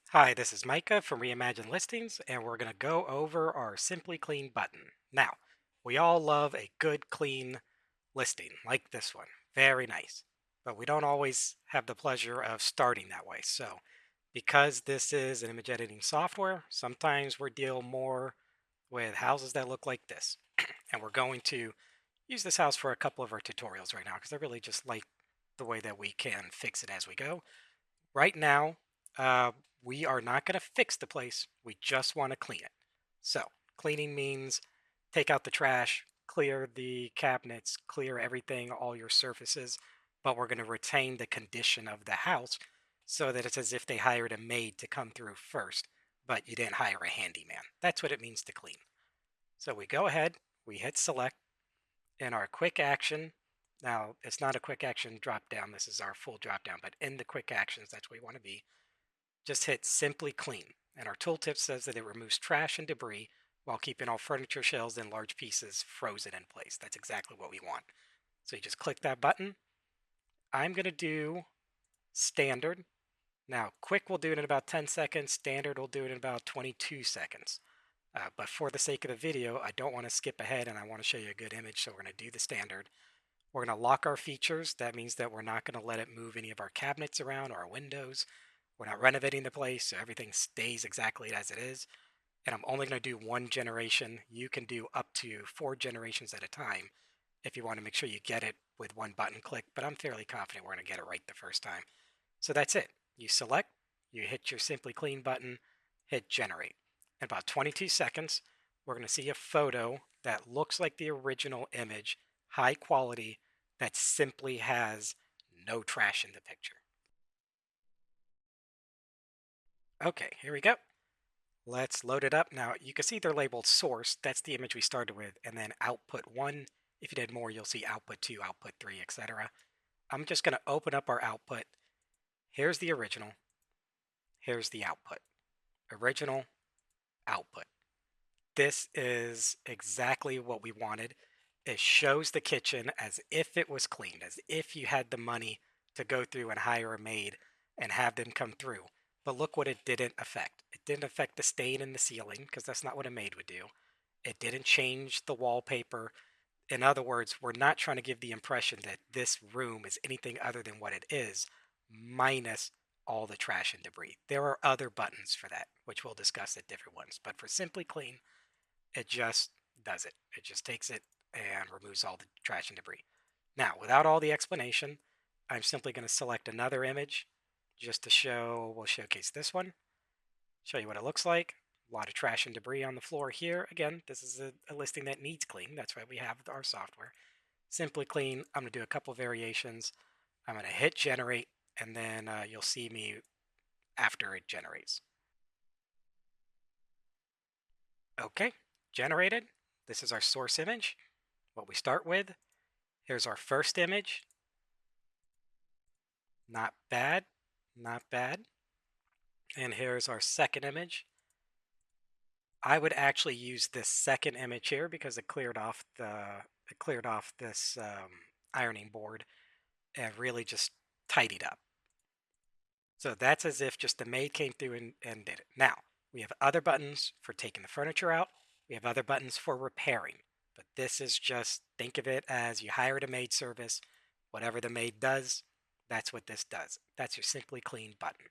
Hi, this is Micah from Reimagine Listings, and we're going to go over our Simply Clean button. Now, we all love a good, clean listing like this one. Very nice. But we don't always have the pleasure of starting that way. So, because this is an image editing software, sometimes we deal more with houses that look like this. And we're going to use this house for a couple of our tutorials right now because I really just like the way that we can fix it as we go. Right now, uh, we are not going to fix the place. We just want to clean it. So, cleaning means take out the trash, clear the cabinets, clear everything, all your surfaces, but we're going to retain the condition of the house so that it's as if they hired a maid to come through first, but you didn't hire a handyman. That's what it means to clean. So, we go ahead, we hit select in our quick action. Now, it's not a quick action drop down. This is our full drop down, but in the quick actions, that's where we want to be. Just hit Simply Clean, and our tooltip says that it removes trash and debris while keeping all furniture shelves and large pieces frozen in place. That's exactly what we want. So you just click that button. I'm going to do Standard. Now, Quick will do it in about 10 seconds. Standard will do it in about 22 seconds. But for the sake of the video, I don't want to skip ahead and I want to show you a good image, so we're going to do the Standard. We're going to lock our features. That means that we're not going to let it move any of our cabinets around or our windows. We're not renovating the place, so everything stays exactly as it is. And I'm only going to do one generation. You can do up to 4 generations at a time if you want to make sure you get it with one button click, but I'm fairly confident we're going to get it right the first time. So that's it. You select, you hit your Simply Clean button, hit generate. In about 22 seconds, we're going to see a photo that looks like the original image, high quality, that simply has no trash in the picture. Okay, here we go. Let's load it up. Now you can see they're labeled source. That's the image we started with. And then output one. If you did more, you'll see output two, output three, etc. I'm just going to open up our output. Here's the original. Here's the output. Original, output. This is exactly what we wanted. It shows the kitchen as if it was cleaned, as if you had the money to go through and hire a maid and have them come through. But look what it didn't affect. It didn't affect the stain in the ceiling because that's not what a maid would do. It didn't change the wallpaper. In other words, we're not trying to give the impression that this room is anything other than what it is, minus all the trash and debris. There are other buttons for that, which we'll discuss at different ones. But for Simply Clean, it just does it. It just takes it and removes all the trash and debris. Now, without all the explanation, I'm simply going to select another image just to show, we'll showcase this one, show you what it looks like. A lot of trash and debris on the floor here. Again, this is a listing that needs clean. That's why we have our software. Simply Clean. I'm going to do a couple variations. I'm going to hit generate, and then you'll see me after it generates. Okay, generated. This is our source image. What we start with. Here's our first image. Not bad, not bad. And here's our second image. I would actually use this second image here because it cleared off this ironing board and really just tidied up. So that's as if just the maid came through and did it. Now, we have other buttons for taking the furniture out. We have other buttons for repairing. But this is just, think of it as you hired a maid service. Whatever the maid does, that's what this does. That's your Simply Clean button.